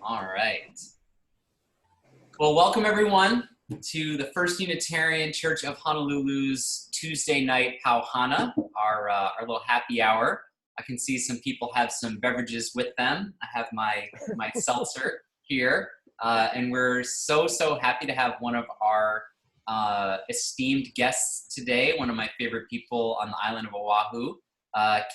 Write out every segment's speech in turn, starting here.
All right. Well, welcome everyone to the First Unitarian Church of Honolulu's Tuesday night Pau Hana, our little happy hour. I can see some people have some beverages with them. I have my seltzer here, and we're so happy to have one of our esteemed guests today. One of my favorite people on the island of Oahu,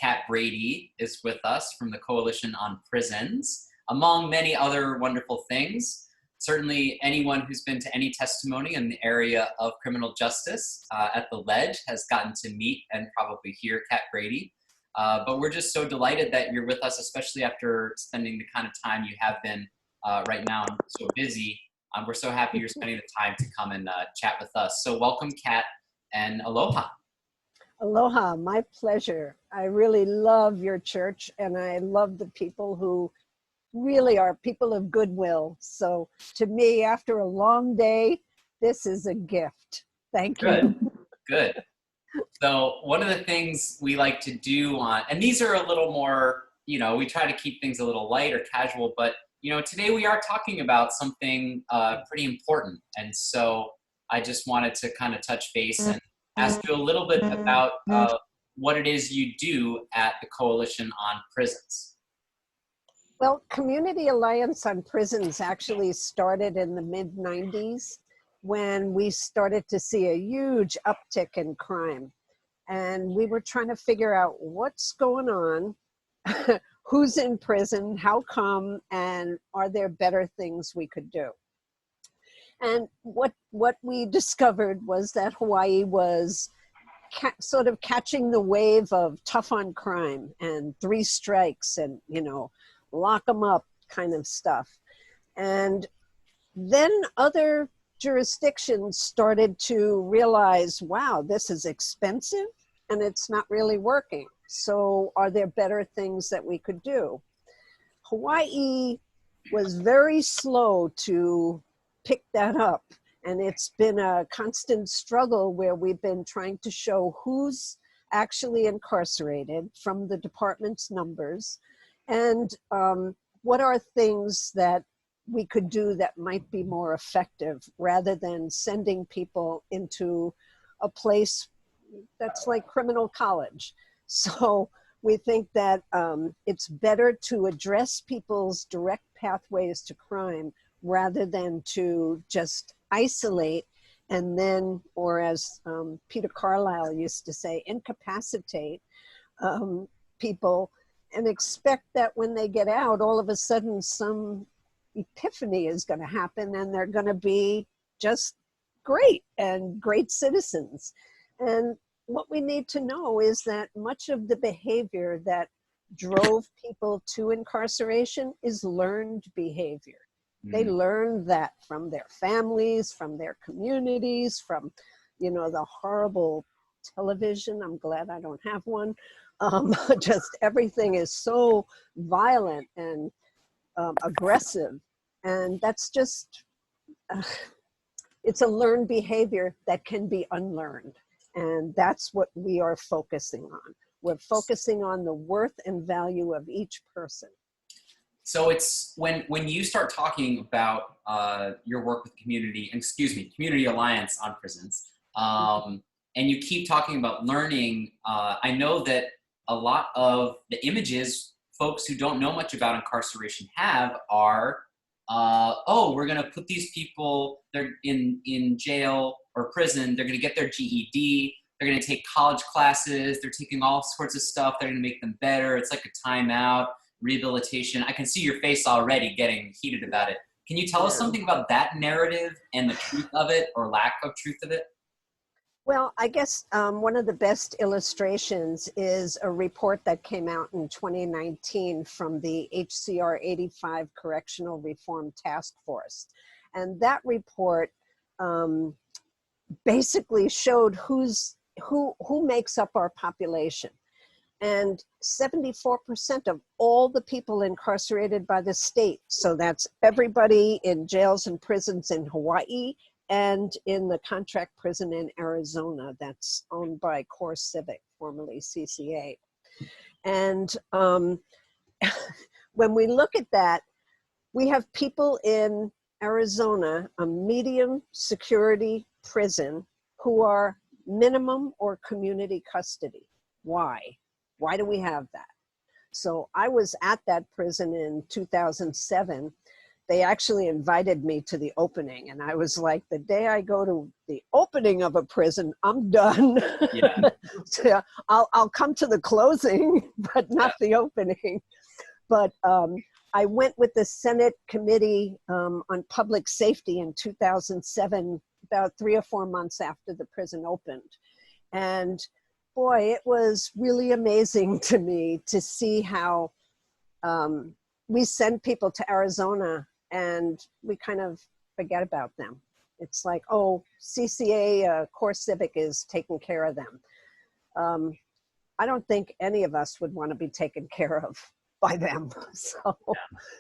Kat Brady, is with us from the Coalition on Prisons, among many other wonderful things. Certainly anyone who's been to any testimony in the area of criminal justice at the Ledge has gotten to meet and probably hear Kat Brady. But we're just so delighted that you're with us, especially after spending the kind of time you have been right now and so busy. We're so happy you're spending the time to come and chat with us. So welcome, Kat, and aloha. Aloha, my pleasure. I really love your church, and I love the people who really are people of goodwill. So to me, after a long day, this is a gift. Thank you. Good. So one of the things we like to do and these are a little more, we try to keep things a little light or casual, but today we are talking about something pretty important. And so I just wanted to kind of touch base and ask you a little bit about what it is you do at the Coalition on Prisons. Well, Community Alliance on Prisons actually started in the mid-90s when we started to see a huge uptick in crime. And we were trying to figure out what's going on, who's in prison, how come, and are there better things we could do? And what we discovered was that Hawaii was sort of catching the wave of tough on crime and 3 strikes and, lock them up kind of stuff. And then other jurisdictions started to realize, wow, this is expensive and it's not really working. So are there better things that we could do? Hawaii was very slow to pick that up. And it's been a constant struggle where we've been trying to show who's actually incarcerated from the department's numbers, and what are things that we could do that might be more effective rather than sending people into a place that's like criminal college. So we think that it's better to address people's direct pathways to crime rather than to just isolate and then, or as Peter Carlisle used to say, incapacitate people and expect that when they get out, all of a sudden some epiphany is going to happen and they're going to be just great and great citizens. And what we need to know is that much of the behavior that drove people to incarceration is learned behavior. They learn that from their families, from their communities, from, the horrible television. I'm glad I don't have one. Just everything is so violent and aggressive. And that's just, it's a learned behavior that can be unlearned. And that's what we are focusing on. We're focusing on the worth and value of each person. So it's when you start talking about your work with Community Alliance on Prisons, and you keep talking about learning, I know that a lot of the images folks who don't know much about incarceration have are, we're going to put these people, they're in jail or prison, they're going to get their GED, they're going to take college classes, they're taking all sorts of stuff, they're going to make them better, it's like a timeout. Rehabilitation. I can see your face already getting heated about it. Can you tell us something about that narrative and the truth of it or lack of truth of it? Well, I guess one of the best illustrations is a report that came out in 2019 from the HCR 85 Correctional Reform Task Force. And that report basically showed who makes up our population. And 74% of all the people incarcerated by the state, so that's everybody in jails and prisons in Hawaii and in the contract prison in Arizona that's owned by Core Civic, formerly CCA. And when we look at that, We have people in Arizona, a medium security prison, who are minimum or community custody. Why? Why do we have that? So I was at that prison in 2007. They actually invited me to the opening, and I was like, the day I go to the opening of a prison, I'm done. Yeah. So I'll come to the closing, but not the opening. But I went with the Senate Committee on Public Safety in 2007, about 3 or 4 months after the prison opened. And boy, it was really amazing to me to see how we send people to Arizona and we kind of forget about them. It's like, oh, CCA, Core Civic is taking care of them. I don't think any of us would want to be taken care of by them.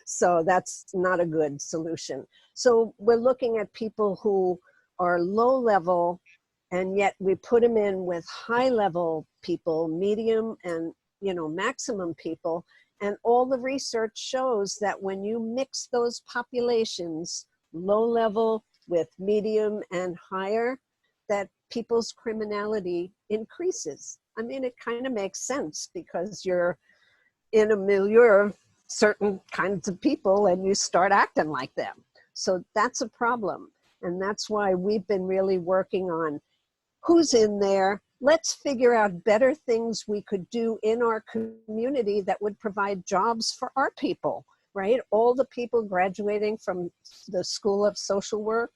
So that's not a good solution. So we're looking at people who are low level, and yet we put them in with high level people, medium and maximum people. And all the research shows that when you mix those populations, low level with medium and higher, that people's criminality increases. I mean, it kind of makes sense because you're in a milieu of certain kinds of people and you start acting like them. So that's a problem. And that's why we've been really working on who's in there. Let's figure out better things we could do in our community that would provide jobs for our people, right? All the people graduating from the School of Social Work.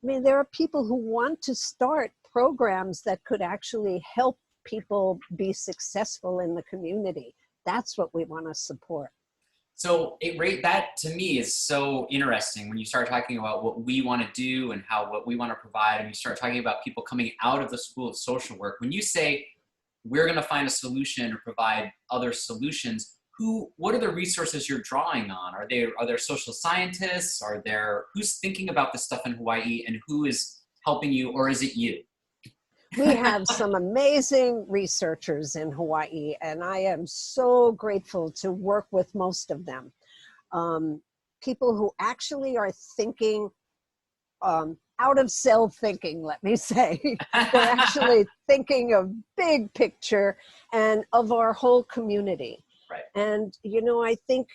I mean, there are people who want to start programs that could actually help people be successful in the community. That's what we want to support. So that to me is so interesting when you start talking about what we want to do and what we want to provide, and you start talking about people coming out of the School of Social Work. When you say we're going to find a solution or provide other solutions, what are the resources you're drawing on? Are there social scientists? Who's thinking about this stuff in Hawaii, and who is helping you, or is it you? We have some amazing researchers in Hawaii, and I am so grateful to work with most of them. People who actually are thinking out of cell thinking, let me say. They're actually thinking of big picture and of our whole community. Right. And, I think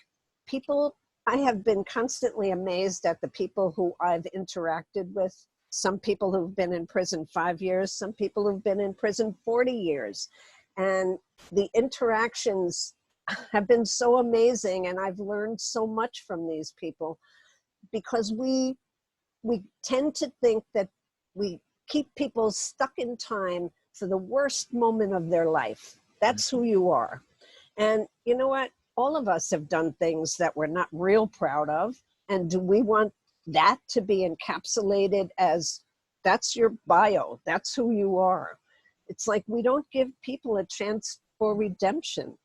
I have been constantly amazed at the people who I've interacted with. Some people who've been in prison 5 years, some people who've been in prison 40 years. And the interactions have been so amazing, and I've learned so much from these people, because we tend to think that we keep people stuck in time for the worst moment of their life. That's who you are. And you know what? All of us have done things that we're not real proud of. And do we want that to be encapsulated as that's your bio, that's who you are? It's like we don't give people a chance for redemption.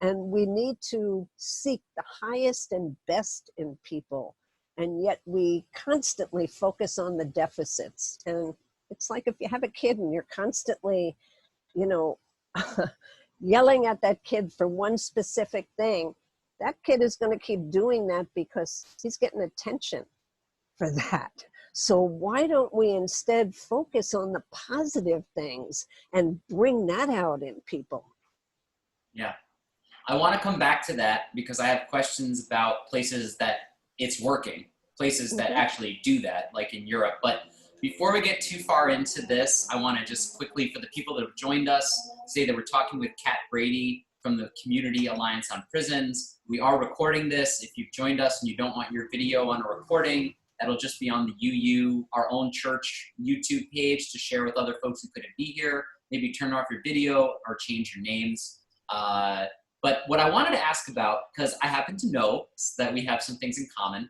And we need to seek the highest and best in people. And yet we constantly focus on the deficits. And it's like if you have a kid and you're constantly, yelling at that kid for one specific thing, that kid is going to keep doing that because he's getting attention for that. So why don't we instead focus on the positive things and bring that out in people? Yeah. I want to come back to that because I have questions about places that it's working, places that actually do that, like in Europe. But before we get too far into this, I want to just quickly, for the people that have joined us, say that we're talking with Kat Brady from the Community Alliance on Prisons. We are recording this. If you've joined us and you don't want your video on a recording, that'll just be on the UU, our own church YouTube page, to share with other folks who couldn't be here. Maybe turn off your video or change your names. But what I wanted to ask about, because I happen to know that we have some things in common.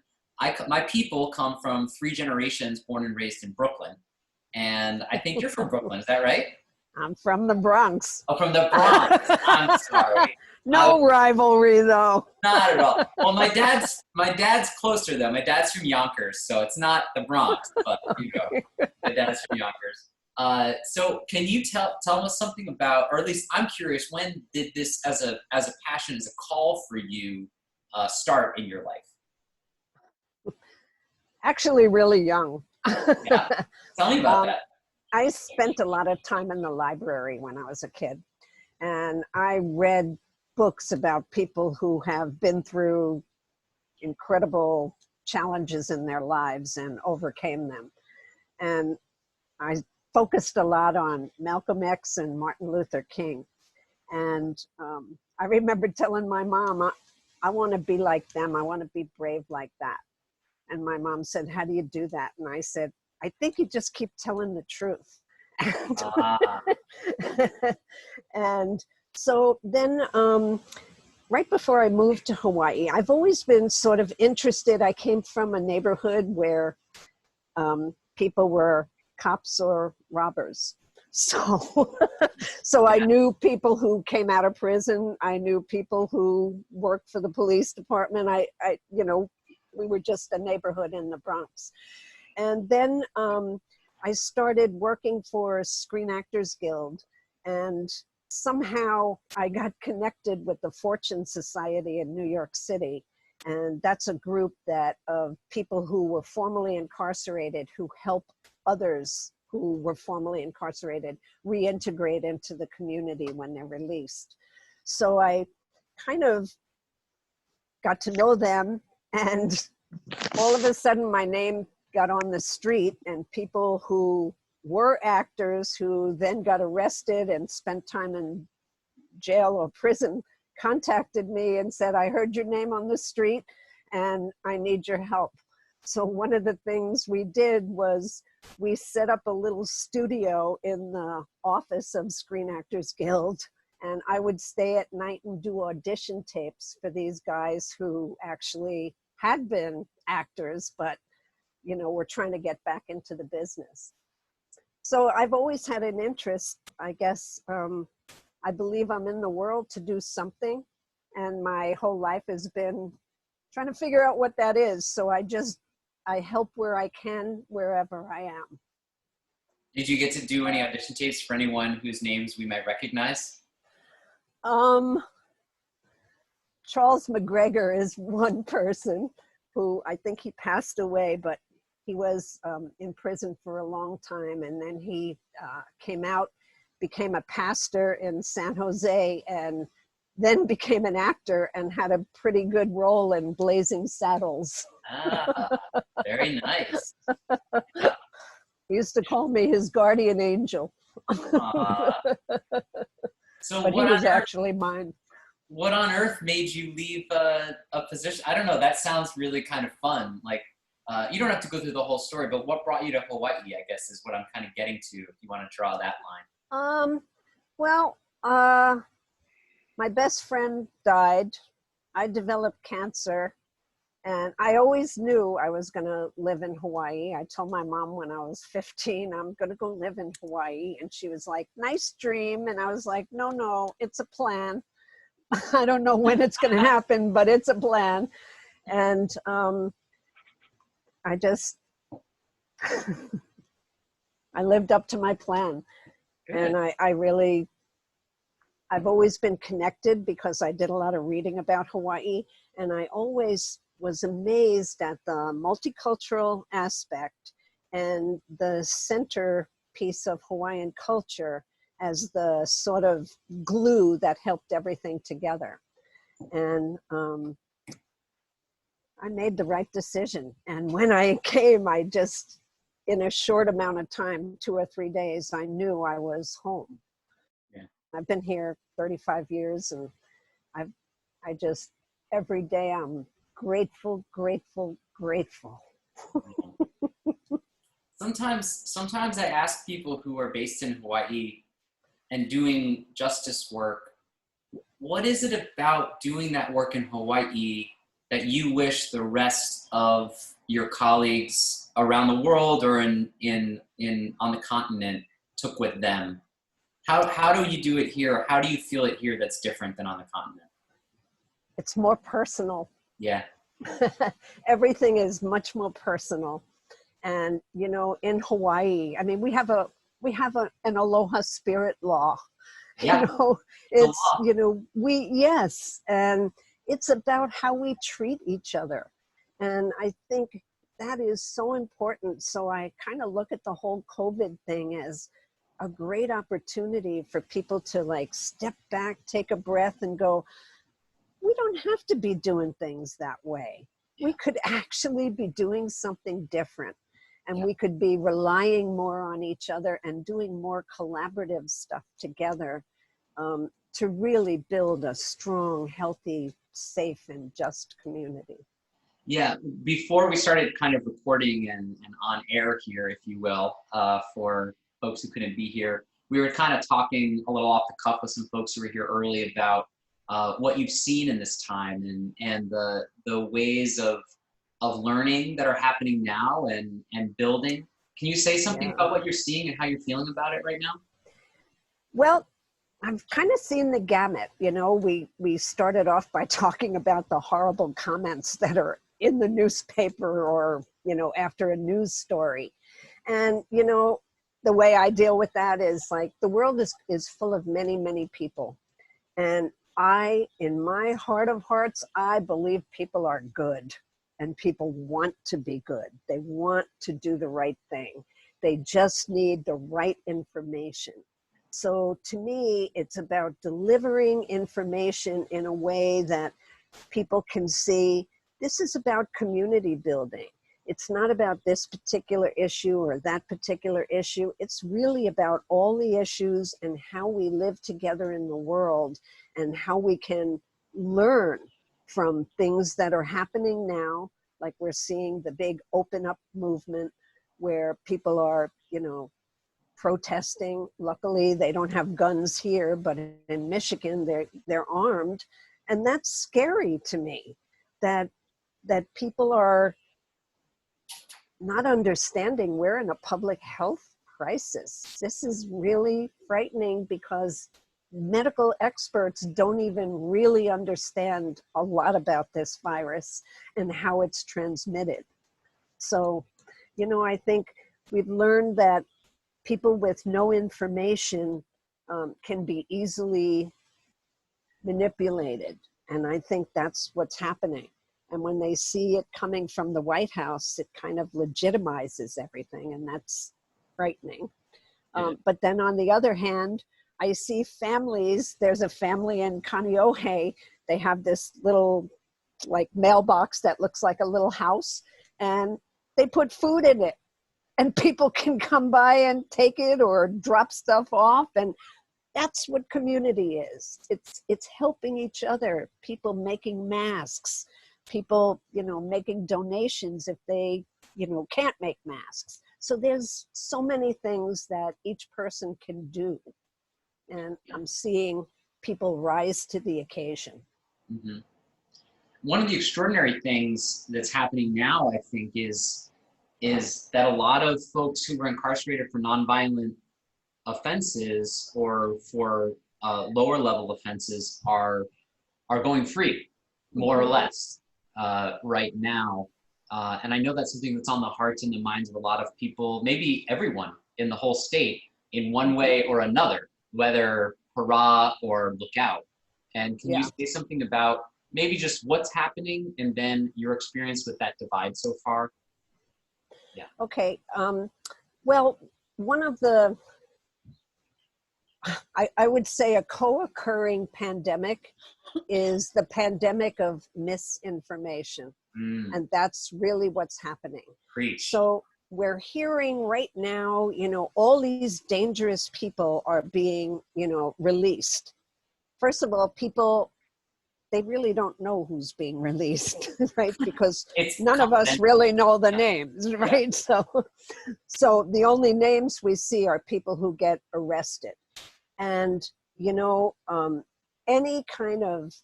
My people come from 3 generations born and raised in Brooklyn. And I think you're from Brooklyn, is that right? I'm from the Bronx. Oh, from the Bronx. I'm sorry. No rivalry, though. Not at all. Well, my dad's closer, though. My dad's from Yonkers, so it's not the Bronx, but you go. My dad's from Yonkers. So can you tell us something about, or at least I'm curious, when did this as a passion, as a call for you, start in your life? Actually, really young. Yeah. Tell me about that. I spent a lot of time in the library when I was a kid, and I read books about people who have been through incredible challenges in their lives and overcame them. And I focused a lot on Malcolm X and Martin Luther King. And I remember telling my mom, I want to be like them. I want to be brave like that. And my mom said, how do you do that? And I said, I think you just keep telling the truth. And so then right before I moved to Hawaii, I've always been sort of interested. I came from a neighborhood where people were cops or robbers. So, so I knew people who came out of prison. I knew people who worked for the police department. You know, we were just a neighborhood in the Bronx. And then I started working for Screen Actors Guild, and somehow I got connected with the Fortune Society in New York City. And that's a group that of people who were formerly incarcerated who help others who were formerly incarcerated reintegrate into the community when they're released. So I kind of got to know them, and all of a sudden my name got on the street, and people who were actors who then got arrested and spent time in jail or prison contacted me and said, I heard your name on the street and I need your help. So one of the things we did was we set up a little studio in the office of Screen Actors Guild, and I would stay at night and do audition tapes for these guys who actually had been actors, but you know, were trying to get back into the business. So I've always had an interest, I guess. I believe I'm in the world to do something, and my whole life has been trying to figure out what that is. So I help where I can, wherever I am. Did you get to do any audition tapes for anyone whose names we might recognize? Charles Mcgregor is one person who I think he passed away, but he was in prison for a long time, and then he came out, became a pastor in San Jose, and then became an actor and had a pretty good role in Blazing Saddles. Ah, very nice. He used to call me his guardian angel. So but he was actually mine. What on earth made you leave a position? I don't know, that sounds really kind of fun. Like, you don't have to go through the whole story, but what brought you to Hawaii, I guess, is what I'm kind of getting to, if you want to draw that line. Well, my best friend died. I developed cancer, and I always knew I was going to live in Hawaii. I told my mom when I was 15, I'm going to go live in Hawaii. And she was like, nice dream. And I was like, no, it's a plan. I don't know when it's going to happen, but it's a plan. And I just, I lived up to my plan. Good. And I've always been connected because I did a lot of reading about Hawaii, and I always was amazed at the multicultural aspect and the centerpiece of Hawaiian culture as the sort of glue that helped everything together. And I made the right decision. And when I came, I just, in a short amount of time, 2 or 3 days, I knew I was home. Yeah. I've been here 35 years, and I just, every day I'm grateful. Sometimes I ask people who are based in Hawaii and doing justice work, what is it about doing that work in Hawaii that you wish the rest of your colleagues around the world or on the continent took with them? How do you do it here? How do you feel it here that's different than on the continent? It's more personal. Yeah. Everything is much more personal. And, you know, in Hawaii, I mean, we have an aloha spirit law. Yeah. You know, it's, you know, yes. And it's about how we treat each other. And I think that is so important. So I kind of look at the whole COVID thing as a great opportunity for people to like step back, take a breath and go, we don't have to be doing things that way. We could actually be doing something different. And we could be relying more on each other and doing more collaborative stuff together to really build a strong, healthy, safe, and just community. Yeah, before we started kind of recording and on air here, if you will, for folks who couldn't be here, we were kind of talking a little off the cuff with some folks who were here early about what you've seen in this time and the ways of learning that are happening now and building. Can you say something about what you're seeing and how you're feeling about it right now? Well, I've kind of seen the gamut. You know, we started off by talking about the horrible comments that are in the newspaper or, you know, after a news story. And, you know, the way I deal with that is like the world is full of many, many people. And in my heart of hearts, I believe people are good and people want to be good. They want to do the right thing. They just need the right information. So to me, it's about delivering information in a way that people can see this is about community building. It's not about this particular issue or that particular issue. It's really about all the issues and how we live together in the world and how we can learn from things that are happening now, like we're seeing the big open up movement where people are, you know, protesting. Luckily, they don't have guns here, but in Michigan, they're armed. And that's scary to me, that people are not understanding we're in a public health crisis. This is really frightening because medical experts don't even really understand a lot about this virus and how it's transmitted. So, you know, I think we've learned that people with no information can be easily manipulated. And I think that's what's happening. And when they see it coming from the White House, it kind of legitimizes everything, and that's frightening. But then on the other hand, I see families, there's a family in Kaneohe, they have this little like mailbox that looks like a little house, and they put food in it. And people can come by and take it or drop stuff off. And that's what community is. It's helping each other, people making masks, people, you know, making donations if they, you know, can't make masks. So there's so many things that each person can do. And I'm seeing people rise to the occasion. Mm-hmm. One of the extraordinary things that's happening now, I think, is that a lot of folks who were incarcerated for nonviolent offenses or for lower level offenses are going free, more or less, right now. And I know that's something that's on the hearts and the minds of a lot of people, maybe everyone in the whole state in one way or another, whether hurrah or look out. And can you say something about maybe just what's happening and then your experience with that divide so far? Yeah. Okay. Well, one of the, I would say a co-occurring pandemic is the pandemic of misinformation. And that's really what's happening. Preach. So we're hearing right now, you know, all these dangerous people are being, you know, released. First of all, people, they really don't know who's being released, right? Because none of us really know the names, right? So the only names we see are people who get arrested. And, you know, any kind of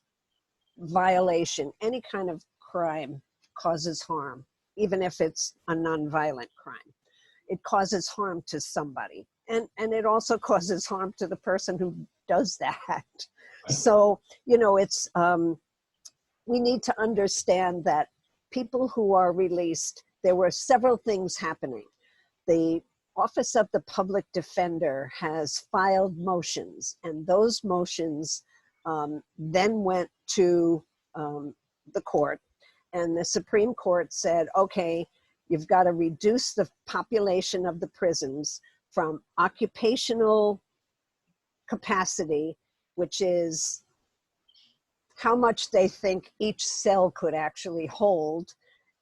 violation, any kind of crime causes harm, even if it's a nonviolent crime. It causes harm to somebody. And it also causes harm to the person who does that. So, you know, it's, we need to understand that people who are released, there were several things happening. The Office of the Public Defender has filed motions, and those motions then went to the court, and the Supreme Court said, okay, You've got to reduce the population of the prisons from occupational capacity, which is how much they think each cell could actually hold.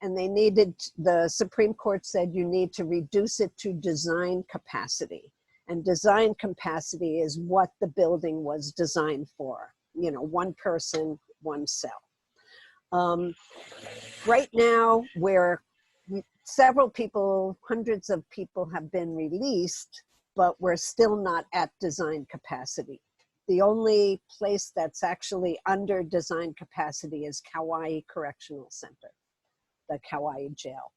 And the Supreme Court said you need to reduce it to design capacity. And design capacity is what the building was designed for. You know, one person, one cell. Right now, where several people, hundreds of people have been released, but we're still not at design capacity. The only place that's actually under design capacity is Kauai Correctional Center, the Kauai jail.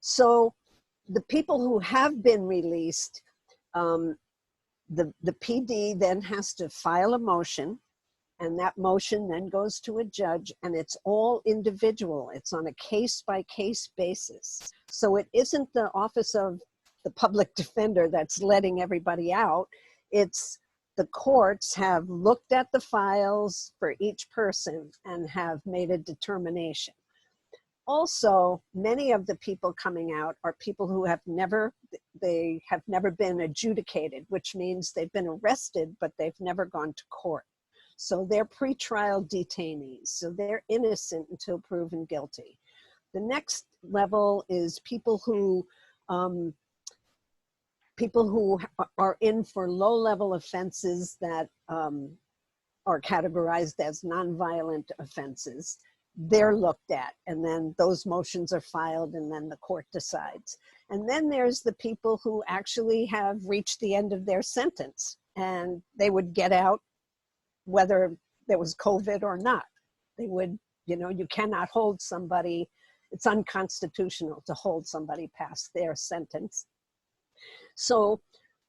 So the people who have been released, the PD then has to file a motion, and that motion then goes to a judge, and it's all individual. It's on a case-by-case basis. So it isn't the Office of the Public Defender that's letting everybody out. It's the courts have looked at the files for each person and have made a determination. Also, many of the people coming out are people who have never been adjudicated, which means they've been arrested, but they've never gone to court. So they're pretrial detainees. So they're innocent until proven guilty. The next level is people who are in for low-level offenses that are categorized as nonviolent offenses. They're looked at, and then those motions are filed, and then the court decides. And then there's the people who actually have reached the end of their sentence, and they would get out whether there was COVID or not. They would, you know, you cannot hold somebody, it's unconstitutional to hold somebody past their sentence. So,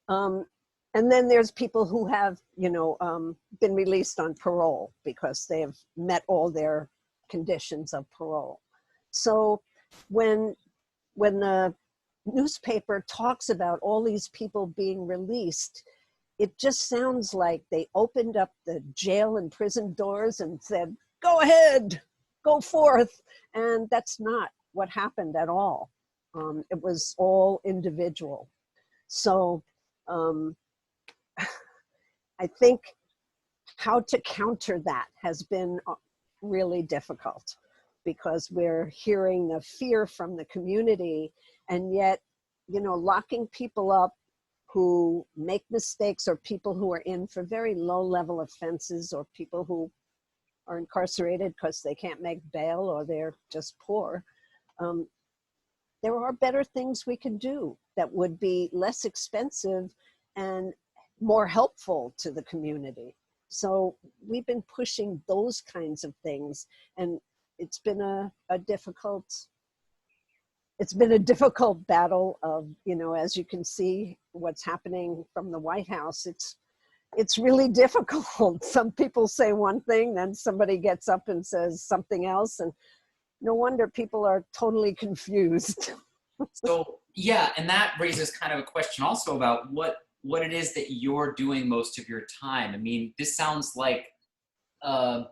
and then there's people who have, you know, been released on parole because they have met all their conditions of parole. So when the newspaper talks about all these people being released, it just sounds like they opened up the jail and prison doors and said, go ahead, go forth. And that's not what happened at all. It was all individual. So I think how to counter that has been really difficult, because we're hearing the fear from the community, and yet, you know, locking people up who make mistakes, or people who are in for very low-level offenses, or people who are incarcerated because they can't make bail or they're just poor. There are better things we can do that would be less expensive and more helpful to the community. So we've been pushing those kinds of things, and it's been a difficult battle of, you know, as you can see what's happening from the White House, it's really difficult. Some people say one thing, then somebody gets up and says something else, and no wonder people are totally confused. So yeah, and that raises kind of a question also about what it is that you're doing most of your time. I mean, this sounds like a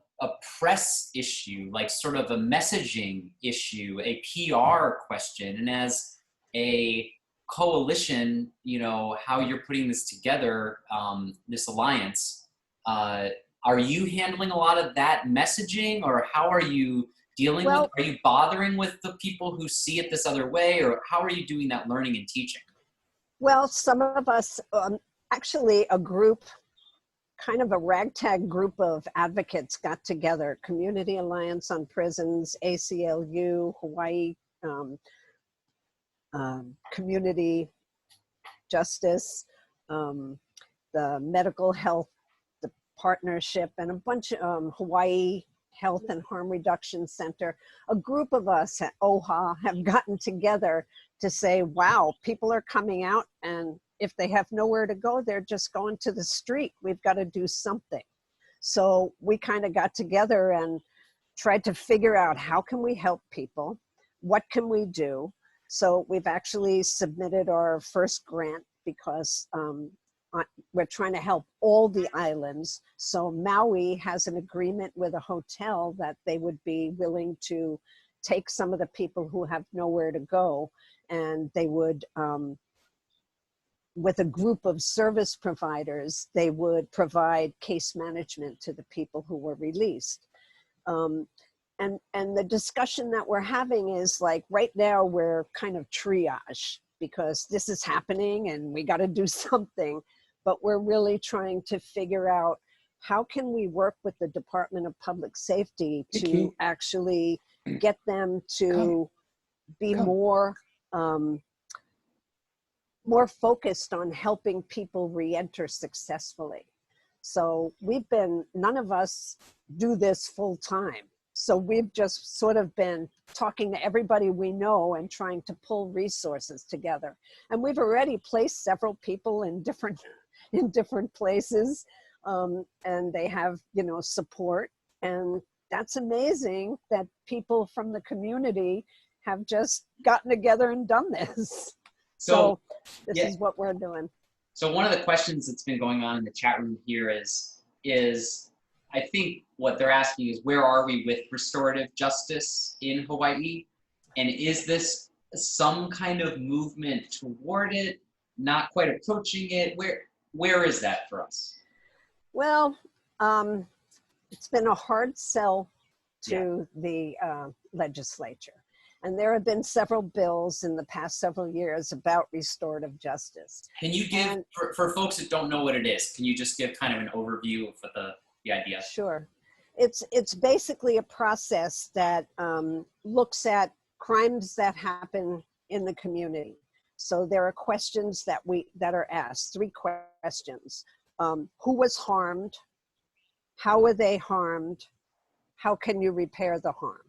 press issue, like sort of a messaging issue, a PR question. And as a coalition, you know, how you're putting this together, this alliance, are you handling a lot of that messaging, or how are you dealing with, are you bothering with the people who see it this other way, or how are you doing that learning and teaching? Well, some of us, actually a group, kind of a ragtag group of advocates got together, Community Alliance on Prisons, ACLU, Hawaii Community Justice, the Medical Health, the Partnership, and a bunch of Hawaii Health and Harm Reduction Center. A group of us at OHA have gotten together to say, wow, people are coming out, and if they have nowhere to go, they're just going to the street. We've got to do something. So we kind of got together and tried to figure out, how can we help people? What can we do? So we've actually submitted our first grant, because we're trying to help all the islands. So Maui has an agreement with a hotel that they would be willing to take some of the people who have nowhere to go, and they would, with a group of service providers, they would provide case management to the people who were released. And the discussion that we're having is like, right now we're kind of triage because this is happening and we got to do something, but we're really trying to figure out how can we work with the Department of Public Safety to actually get them to be more focused on helping people re-enter successfully. So none of us do this full time. So we've just sort of been talking to everybody we know and trying to pull resources together. And we've already placed several people in different places, and they have, support. And that's amazing that people from the community have just gotten together and done this. So this is what we're doing. So one of the questions that's been going on in the chat room here is I think what they're asking is, where are we with restorative justice in Hawaii? And is this some kind of movement toward it, not quite approaching it? Where is that for us? Well, it's been a hard sell to the legislature. And there have been several bills in the past several years about restorative justice. Can you give, for folks that don't know what it is, can you just give kind of an overview of what the idea is? Sure. It's basically a process that looks at crimes that happen in the community. So there are questions that are asked, 3 questions. Who was harmed? How were they harmed? How can you repair the harm?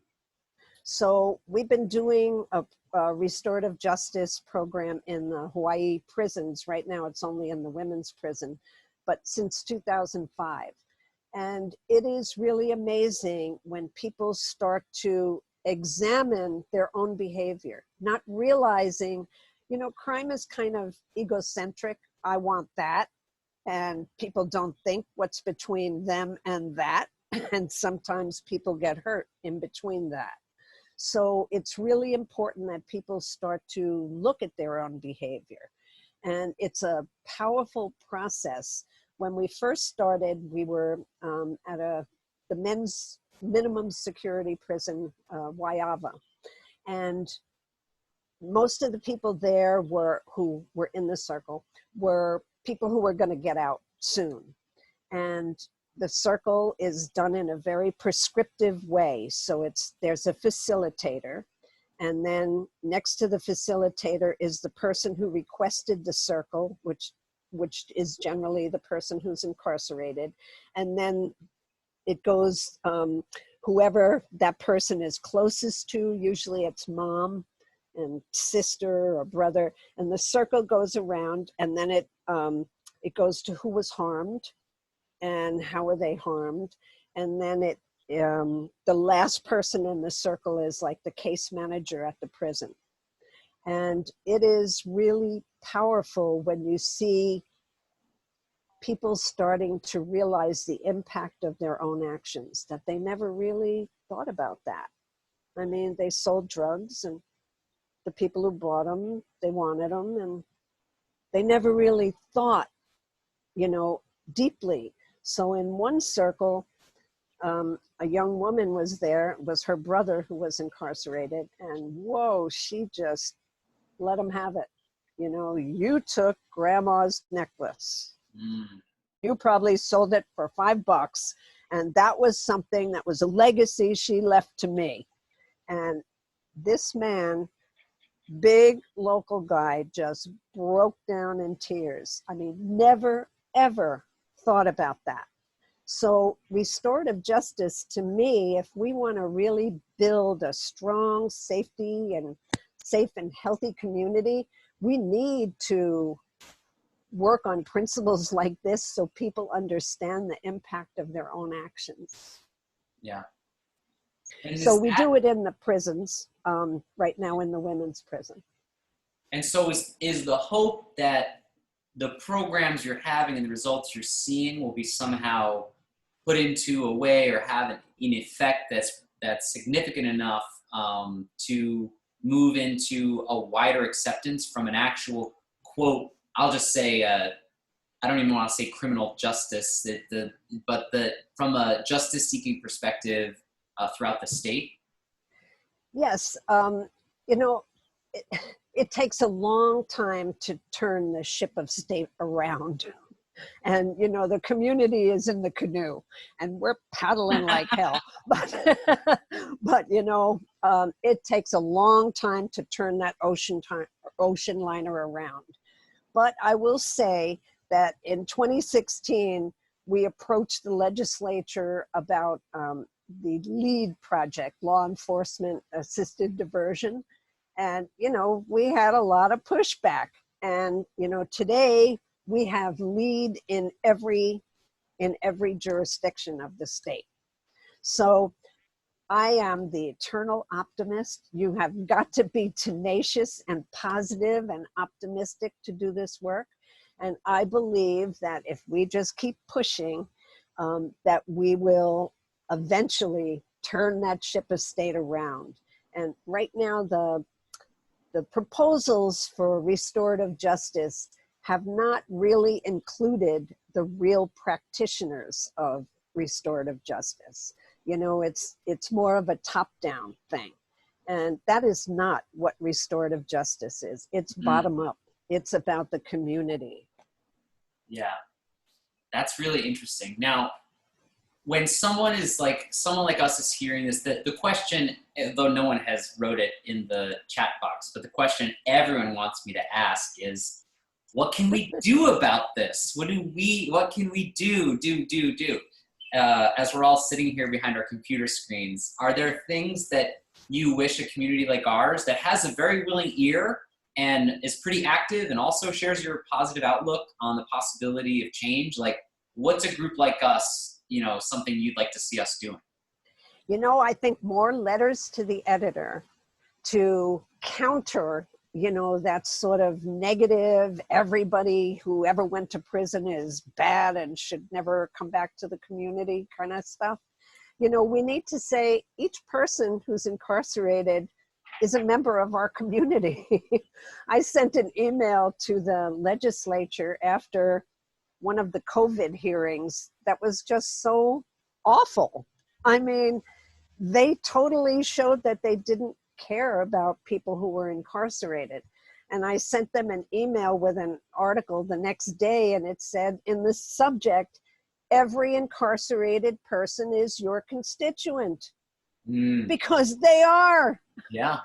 So we've been doing a restorative justice program in the Hawaii prisons. Right now it's only in the women's prison, but since 2005. And it is really amazing when people start to examine their own behavior, not realizing, crime is kind of egocentric. I want that. And people don't think what's between them and that. And sometimes people get hurt in between that. So it's really important that people start to look at their own behavior. And it's a powerful process. When we first started, we were at the men's minimum security prison, Waiava. And most of the people there who were in the circle were people who were going to get out soon. And the circle is done in a very prescriptive way. So there's a facilitator, and then next to the facilitator is the person who requested the circle, which is generally the person who's incarcerated. And then it goes, whoever that person is closest to, usually it's mom and sister or brother, and the circle goes around, and then it goes to who was harmed and how are they harmed. And then the last person in the circle is like the case manager at the prison. And it is really powerful when you see people starting to realize the impact of their own actions, that they never really thought about that. I mean, they sold drugs, and the people who bought them, they wanted them, and they never really thought, deeply. So in one circle, a young woman was there, it was her brother who was incarcerated, and whoa, she just let him have it. You took grandma's necklace. You probably sold it for $5, and that was something that was a legacy she left to me. And this man, big local guy, just broke down in tears. I mean, never, ever thought about that. So restorative justice, to me, if we want to really build a strong, safe and healthy community, we need to work on principles like this so people understand the impact of their own actions. Yeah. So we do it in the prisons, right now in the women's prison. And so is the hope that the programs you're having and the results you're seeing will be somehow put into a way or have an effect that's significant enough to move into a wider acceptance from an actual, quote, I'll just say, I don't even want to say criminal justice, but from a justice-seeking perspective throughout the state? Yes, you know, it takes a long time to turn the ship of state around. And, you know, the community is in the canoe and we're paddling like hell. But you know, it takes a long time to turn that ocean liner around. But I will say that in 2016, we approached the legislature about the LEAD project, Law Enforcement Assisted Diversion. And, you know, we had a lot of pushback. And, you know, today we have LEAD in every jurisdiction of the state. So I am the eternal optimist. You have got to be tenacious and positive and optimistic to do this work. And I believe that if we just keep pushing, that we will eventually turn that ship of state around. And right now, the proposals for restorative justice have not really included the real practitioners of restorative justice. You know, it's more of a top-down thing. And that is not what restorative justice is. It's bottom-up. It's about the community. Yeah, that's really interesting. Now, when someone like us is hearing this, the question, though no one has wrote it in the chat box, but the question everyone wants me to ask is, what can we do about this? What can we do? As we're all sitting here behind our computer screens, are there things that you wish a community like ours that has a very willing ear and is pretty active and also shares your positive outlook on the possibility of change? Like, what's a group like us, you know, something you'd like to see us doing? You know, I think more letters to the editor to counter, you know, that sort of negative, everybody who ever went to prison is bad and should never come back to the community kind of stuff. You know, we need to say each person who's incarcerated is a member of our community. I sent an email to the legislature after one of the COVID hearings that was just so awful. I mean, they totally showed that they didn't care about people who were incarcerated. And I sent them an email with an article the next day, and it said in the subject, every incarcerated person is your constituent. Because they are. Yeah.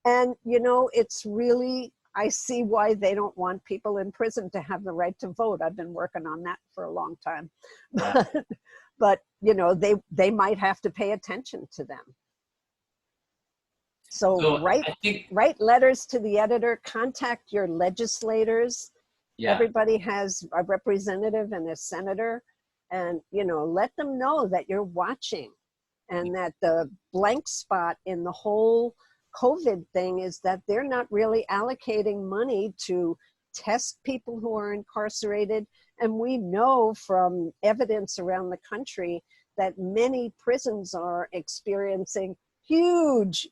And, you know, it's really, I see why they don't want people in prison to have the right to vote. I've been working on that for a long time. Yeah. But, you know, they might have to pay attention to them. So write letters to the editor, contact your legislators. Yeah. Everybody has a representative and a senator, and, you know, let them know that you're watching, and that the blank spot in the whole COVID thing is that they're not really allocating money to test people who are incarcerated. And we know from evidence around the country that many prisons are experiencing huge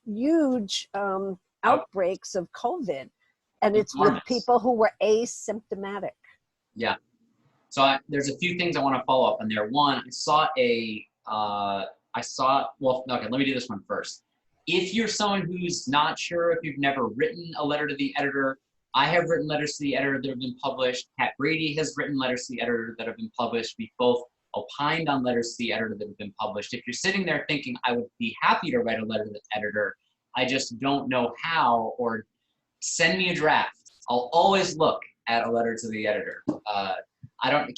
outbreaks of COVID. And it's with people who were asymptomatic. Yeah. So there's a few things I want to follow up on there. One, well, okay, let me do this one first. If you're someone who's not sure, if you've never written a letter to the editor, I have written letters to the editor that have been published. Kat Brady has written letters to the editor that have been published. We both opined on letters to the editor that have been published. If you're sitting there thinking, I would be happy to write a letter to the editor, I just don't know how, or send me a draft. I'll always look at a letter to the editor.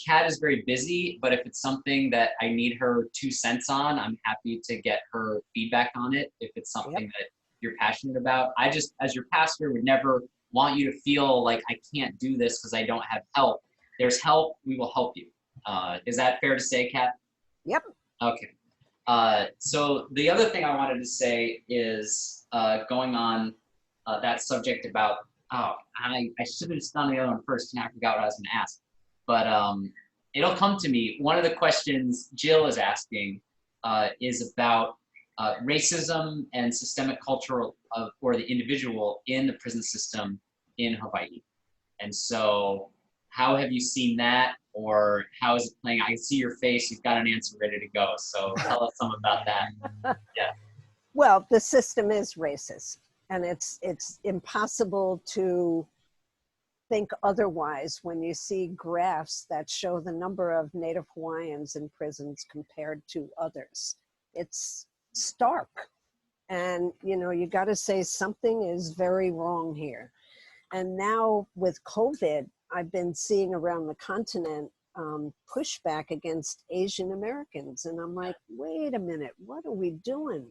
Kat is very busy, but if it's something that I need her 2 cents on, I'm happy to get her feedback on it. If it's something that you're passionate about, I just, as your pastor, would never want you to feel like I can't do this because I don't have help. There's help, we will help you. Is that fair to say, Kat? Yep. Okay. So the other thing I wanted to say is going on that subject about, I should have done the other one first and I forgot what I was going to ask. But it'll come to me. One of the questions Jill is asking is about racism and systemic culture for the individual in the prison system in Hawaii. And so how have you seen that, or how is it playing? I see your face, you've got an answer ready to go. So tell us some about that. Yeah. Well, the system is racist, and it's impossible to think otherwise when you see graphs that show the number of Native Hawaiians in prisons compared to others. It's stark. And, you know, you got to say something is very wrong here. And now with COVID, I've been seeing around the continent pushback against Asian Americans. And I'm like, wait a minute, what are we doing?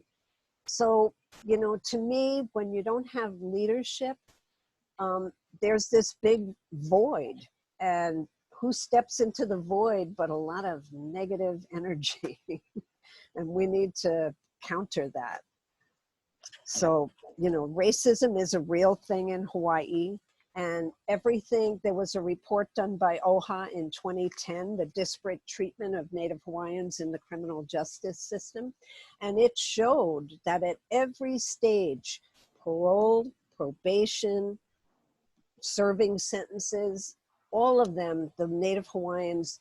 So, you know, to me, when you don't have leadership, there's this big void. And who steps into the void but a lot of negative energy? And we need to counter that. So, you know, racism is a real thing in Hawaii. And everything, there was a report done by OHA in 2010, the disparate treatment of Native Hawaiians in the criminal justice system. And it showed that at every stage, parole, probation, serving sentences, all of them, the Native Hawaiians,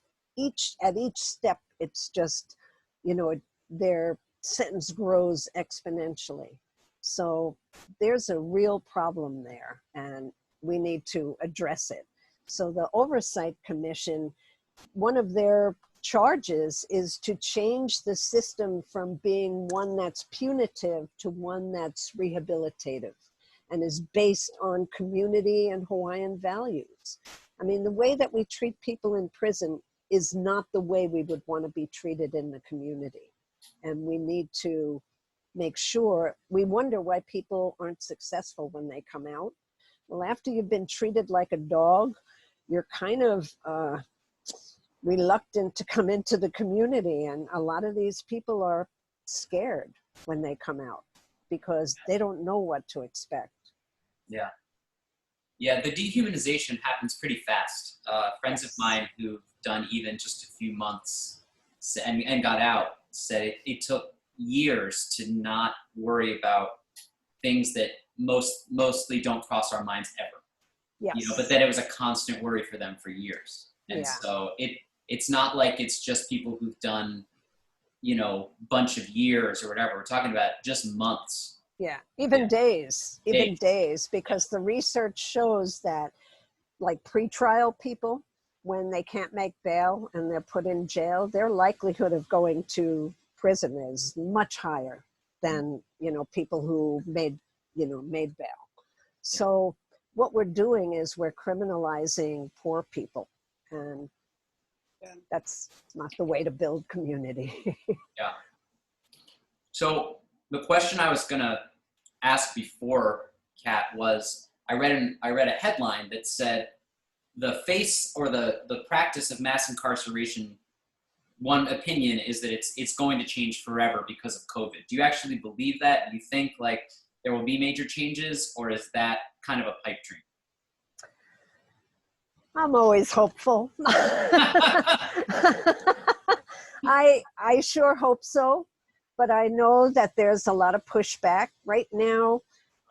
at each step, it's just, you know, their sentence grows exponentially. So there's a real problem there, and we need to address it. So the Oversight Commission, one of their charges is to change the system from being one that's punitive to one that's rehabilitative and is based on community and Hawaiian values. I mean, the way that we treat people in prison is not the way we would want to be treated in the community. And we need to make sure, we wonder why people aren't successful when they come out. Well, after you've been treated like a dog, you're kind of reluctant to come into the community. And a lot of these people are scared when they come out because they don't know what to expect. Yeah. Yeah, the dehumanization happens pretty fast. Friends of mine who've done even just a few months and got out said it took years to not worry about things that mostly don't cross our minds ever. Yes. You know, but then it was a constant worry for them for years. And Yeah. so it's not like it's just people who've done, you know, bunch of years or whatever. We're talking about just months. Yeah, even days, because the research shows that like pretrial people, when they can't make bail and they're put in jail, their likelihood of going to prison is much higher than, you know, people who made bail. So what we're doing is we're criminalizing poor people, and that's not the way to build community. Yeah. So the question I was gonna ask before, Kat, was I read a headline that said the face or the practice of mass incarceration, one opinion is that it's going to change forever because of COVID. Do you actually believe that? Do you think like there will be major changes, or is that kind of a pipe dream? I'm always hopeful. I sure hope so, but I know that there's a lot of pushback right now.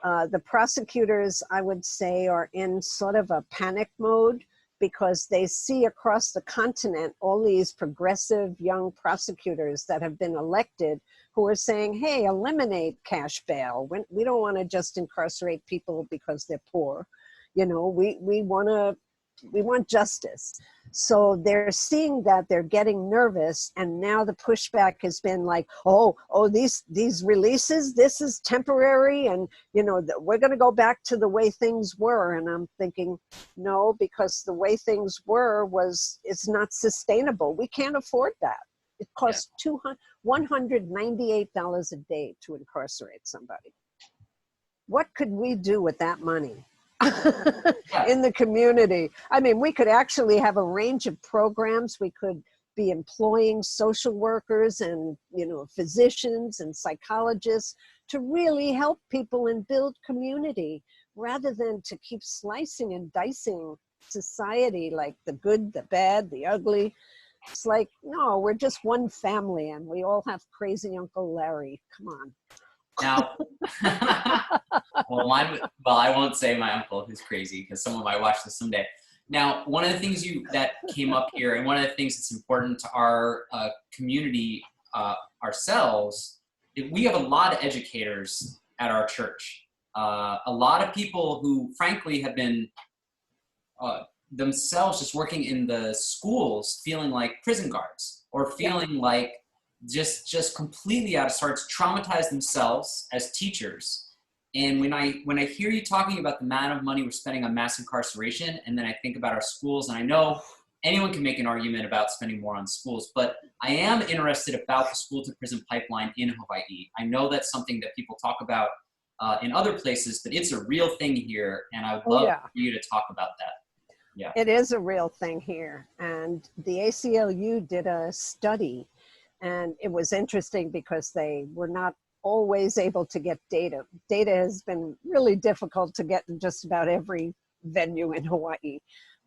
The prosecutors, I would say, are in sort of a panic mode because they see across the continent all these progressive young prosecutors that have been elected who are saying, hey, eliminate cash bail. We don't want to just incarcerate people because they're poor. You know, we want justice. So they're seeing that, they're getting nervous, and now the pushback has been like, oh, these releases, this is temporary, and you know we're going to go back to the way things were. And I'm thinking, no, because the way things were it's not sustainable. We can't afford that. It costs $198 a day to incarcerate somebody. What could we do with that money? In the community? I mean, we could actually have a range of programs. We could be employing social workers and, you know, physicians and psychologists to really help people and build community rather than to keep slicing and dicing society like the good, the bad, the ugly. It's like, no, we're just one family and we all have crazy Uncle Larry. Come on. Now, well, I won't say my uncle who's crazy because someone might watch this someday. Now, one of the things that came up here, and one of the things that's important to our community ourselves, we have a lot of educators at our church. A lot of people who, frankly, have been themselves just working in the schools, feeling like prison guards, or feeling like just completely out of sorts, traumatized themselves as teachers. And when I hear you talking about the amount of money we're spending on mass incarceration, and then I think about our schools, and I know anyone can make an argument about spending more on schools, but I am interested about the school to prison pipeline in Hawaii. I know that's something that people talk about in other places, but it's a real thing here, and I would love for you to talk about that. Yeah, it is a real thing here. And the ACLU did a study, and it was interesting because they were not always able to get data. Data has been really difficult to get in just about every venue in Hawaii.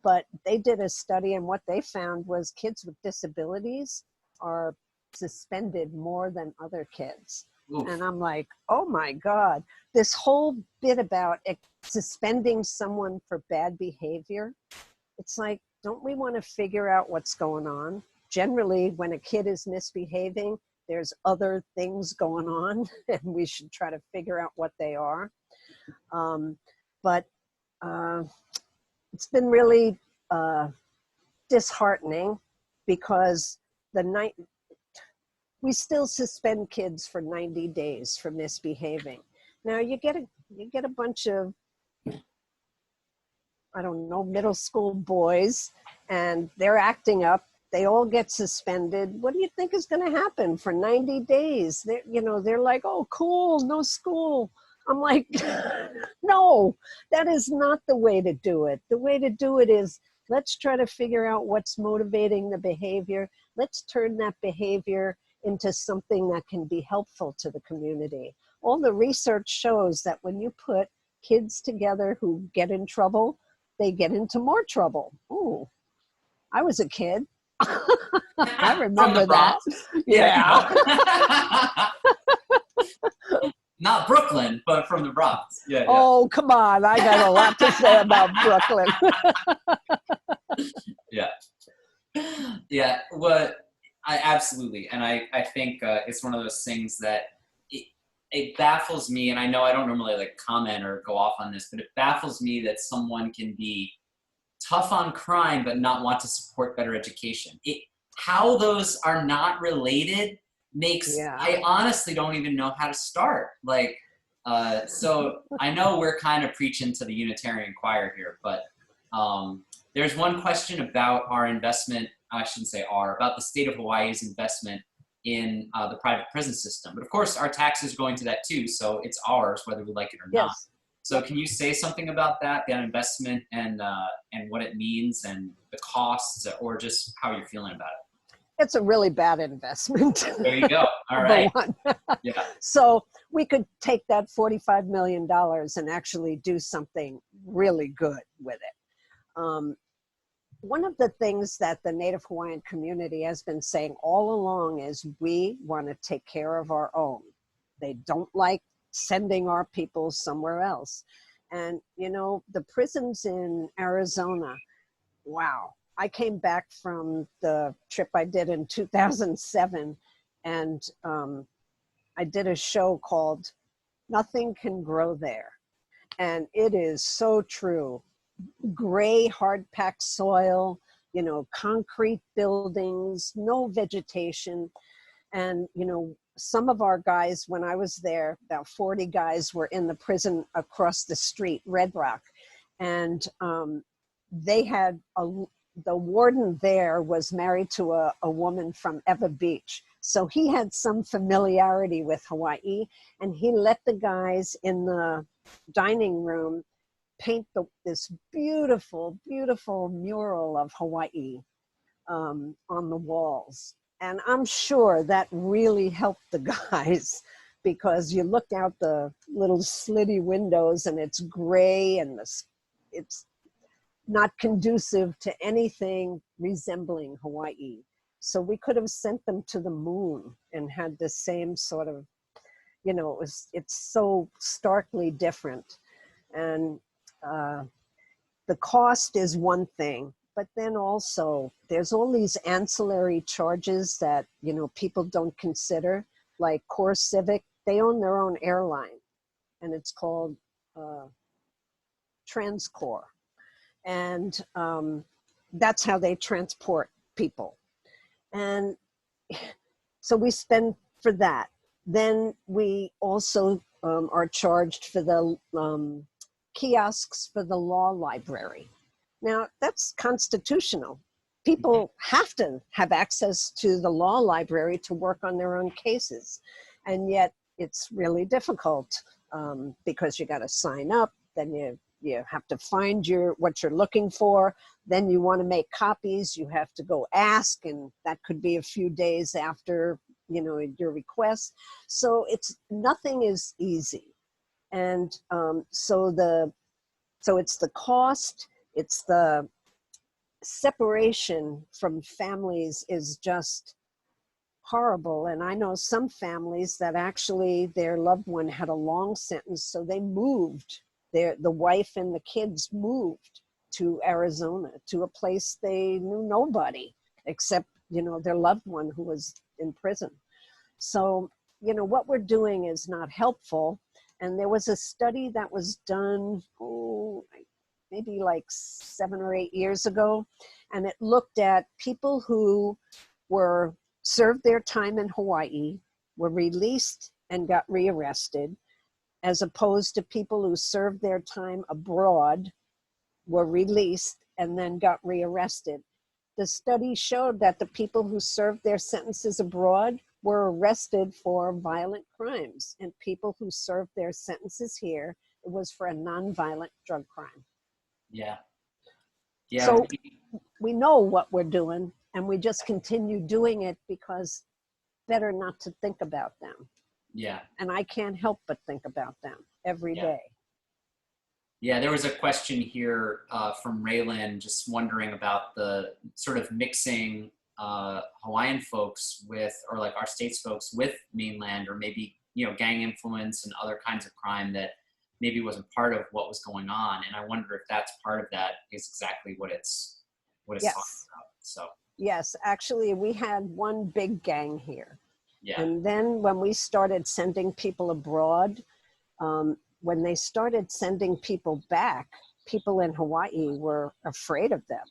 But they did a study, and what they found was kids with disabilities are suspended more than other kids. Oof. And I'm like, oh my God, this whole bit about suspending someone for bad behavior, it's like, don't we want to figure out what's going on? Generally, when a kid is misbehaving, there's other things going on, and we should try to figure out what they are. But it's been really disheartening because we still suspend kids for 90 days for misbehaving. Now you get a bunch of, I don't know, middle school boys, and they're acting up. They all get suspended. What do you think is going to happen for 90 days? They're like, oh, cool, no school. I'm like, no, that is not the way to do it. The way to do it is, let's try to figure out what's motivating the behavior. Let's turn that behavior into something that can be helpful to the community. All the research shows that when you put kids together who get in trouble, they get into more trouble. Ooh, I was a kid. I remember that. Yeah. Not Brooklyn, but from the Bronx. Yeah. Oh, come on. I got a lot to say about Brooklyn. Yeah. I absolutely. And I think it's one of those things that it baffles me. And I know I don't normally like comment or go off on this, but it baffles me that someone can be tough on crime, but not want to support better education. How those are not related makes, I honestly don't even know how to start. Like, so I know we're kind of preaching to the Unitarian choir here, but there's one question about our investment, I shouldn't say about the state of Hawaii's investment in the private prison system. But of course, our taxes are going to that too, so it's ours, whether we like it or not. So can you say something about that investment and what it means and the costs, or just how you're feeling about it? It's a really bad investment. There you go. All right. Yeah. So we could take that $45 million and actually do something really good with it. One of the things that the Native Hawaiian community has been saying all along is we want to take care of our own. They don't like sending our people somewhere else. And, the prisons in Arizona, wow. I came back from the trip I did in 2007, and I did a show called Nothing Can Grow There. And it is so true. Gray, hard-packed soil, concrete buildings, no vegetation. And, some of our guys, when I was there, about 40 guys were in the prison across the street, Red Rock. And they had the warden there was married to a woman from Eva Beach. So he had some familiarity with Hawaii, and he let the guys in the dining room paint this beautiful, beautiful mural of Hawaii on the walls. And I'm sure that really helped the guys, because you look out the little slitty windows and it's gray and it's not conducive to anything resembling Hawaii. So we could have sent them to the moon and had the same sort of, you know, it's so starkly different. And the cost is one thing, but then also there's all these ancillary charges that, you know, people don't consider, like Core Civic, they own their own airline, and it's called Transcore. And that's how they transport people. And so we spend for that. Then we also are charged for the kiosks for the law library. Now, that's constitutional. People have to have access to the law library to work on their own cases. And yet it's really difficult because you got to sign up, then you have to find what you're looking for, then you want to make copies, you have to go ask, and that could be a few days after, you know, your request. So nothing is easy. And so it's the cost, it's the separation from families is just horrible. And I know some families that actually their loved one had a long sentence, so they moved. The wife and the kids moved to Arizona, to a place they knew nobody except, you know, their loved one who was in prison. So, you know, what we're doing is not helpful. And there was a study that was done, maybe like 7 or 8 years ago, and it looked at people who served their time in Hawaii, were released and got rearrested, as opposed to people who served their time abroad, were released and then got rearrested. The study showed that the people who served their sentences abroad were arrested for violent crimes, and people who served their sentences here, it was for a nonviolent drug crime. Yeah. Yeah. So we know what we're doing, and we just continue doing it because better not to think about them. Yeah. And I can't help but think about them every day. Yeah, there was a question here from Raylan, just wondering about the sort of mixing Hawaiian folks with, or like our state's folks with mainland, or maybe, you know, gang influence and other kinds of crime that maybe wasn't part of what was going on. And I wonder if that's part of that is exactly what it's talking about. So yes, actually we had one big gang here. Yeah. And then when we started sending people abroad, when they started sending people back, people in Hawaii were afraid of them.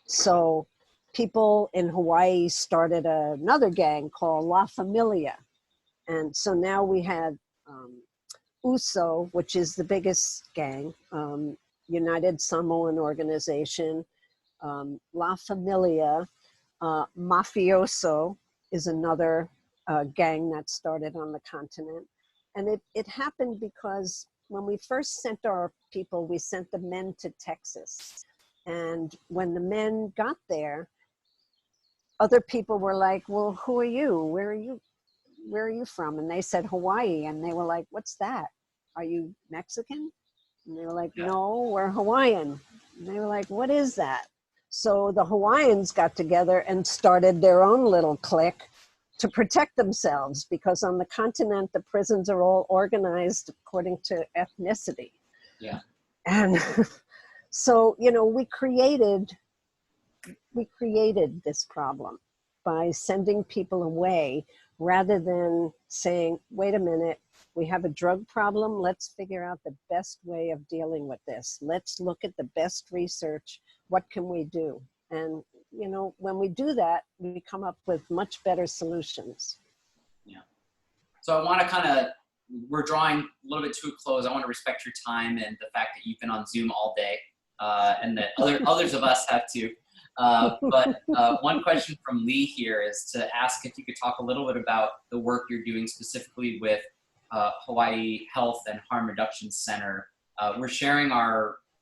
So people in Hawaii started another gang called La Familia. And so now we had USO, which is the biggest gang, United Samoan Organization, La Familia, Mafioso is another gang that started on the continent. And it happened because when we first sent our people, we sent the men to Texas. And when the men got there, other people were like, well, who are you? Where are you from? And they said Hawaii. And they were like, what's that? Are you Mexican? And they were like, no, we're Hawaiian. And they were like, what is that? So the Hawaiians got together and started their own little clique to protect themselves, because on the continent, the prisons are all organized according to ethnicity. Yeah. And so, you know, we created this problem by sending people away rather than saying, wait a minute, we have a drug problem. Let's figure out the best way of dealing with this. Let's look at the best research. What can we do? And, you know, when we do that, we come up with much better solutions. Yeah. So I want to we're drawing a little bit to a close. I want to respect your time and the fact that you've been on Zoom all day, and that others of us have too. But one question from Lee here is to ask if you could talk a little bit about the work you're doing specifically with Hawaii Health and Harm Reduction Center. We're sharing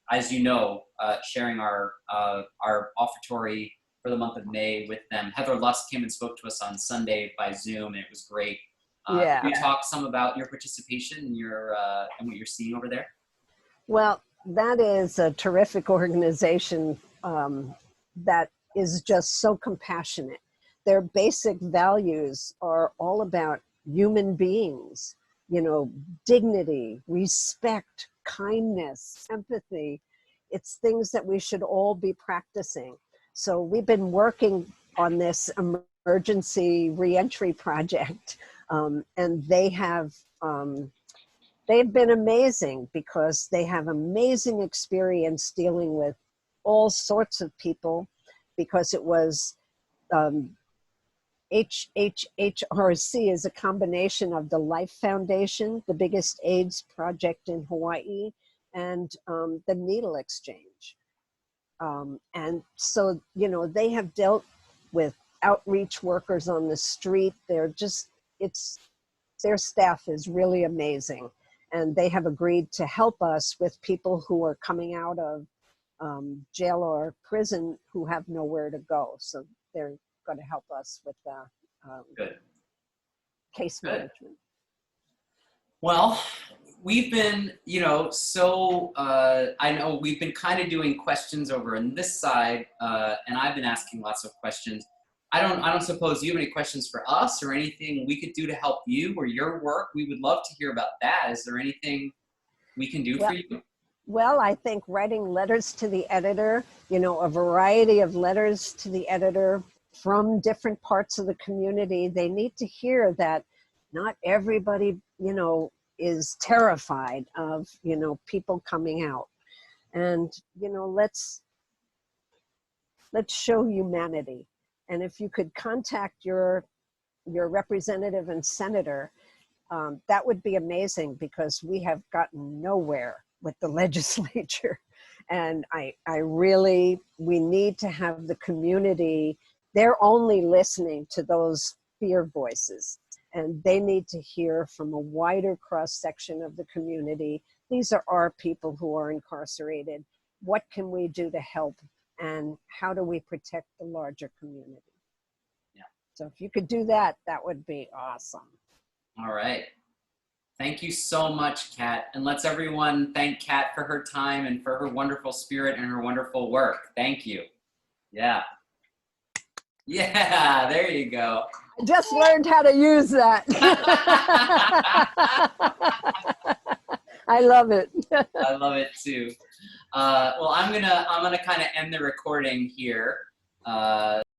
as you know, sharing our offertory for the month of May with them. Heather Lusk came and spoke to us on Sunday by Zoom, and it was great. Can you talk some about your participation and and what you're seeing over there? Well, that is a terrific organization that is just so compassionate. their basic values are all about human beings, you know, dignity, respect, kindness, empathy. It's things that we should all be practicing. So we've been working on this emergency reentry project, and they've been amazing because they have amazing experience dealing with all sorts of people, because it was HHHRC is a combination of the Life Foundation, the biggest AIDS project in Hawaii, and the Needle Exchange. And so, you know, they have dealt with outreach workers on the street. They're just, their staff is really amazing. And they have agreed to help us with people who are coming out of jail or prison who have nowhere to go. So they're going to help us with the case management. Well, we've been, you know, so I know we've been kind of doing questions over on this side, and I've been asking lots of questions. I don't suppose you have any questions for us or anything we could do to help you or your work. We would love to hear about that. Is there anything we can do for you? Well, I think writing letters to the editor, you know, a variety of letters to the editor from different parts of the community. They need to hear that not everybody, you know, is terrified of, you know, people coming out. And, you know, let's show humanity. And if you could contact your representative and senator, that would be amazing, because we have gotten nowhere with the legislature. And we need to have the community, they're only listening to those fear voices, and they need to hear from a wider cross section of the community. These are our people who are incarcerated. What can we do to help? And how do we protect the larger community? Yeah. So if you could do that, that would be awesome. All right. Thank you so much, Kat. And let's everyone thank Kat for her time and for her wonderful spirit and her wonderful work. Thank you. Yeah. Yeah, there you go. I just learned how to use that. I love it. I love it too. Well, I'm gonna kind of end the recording here.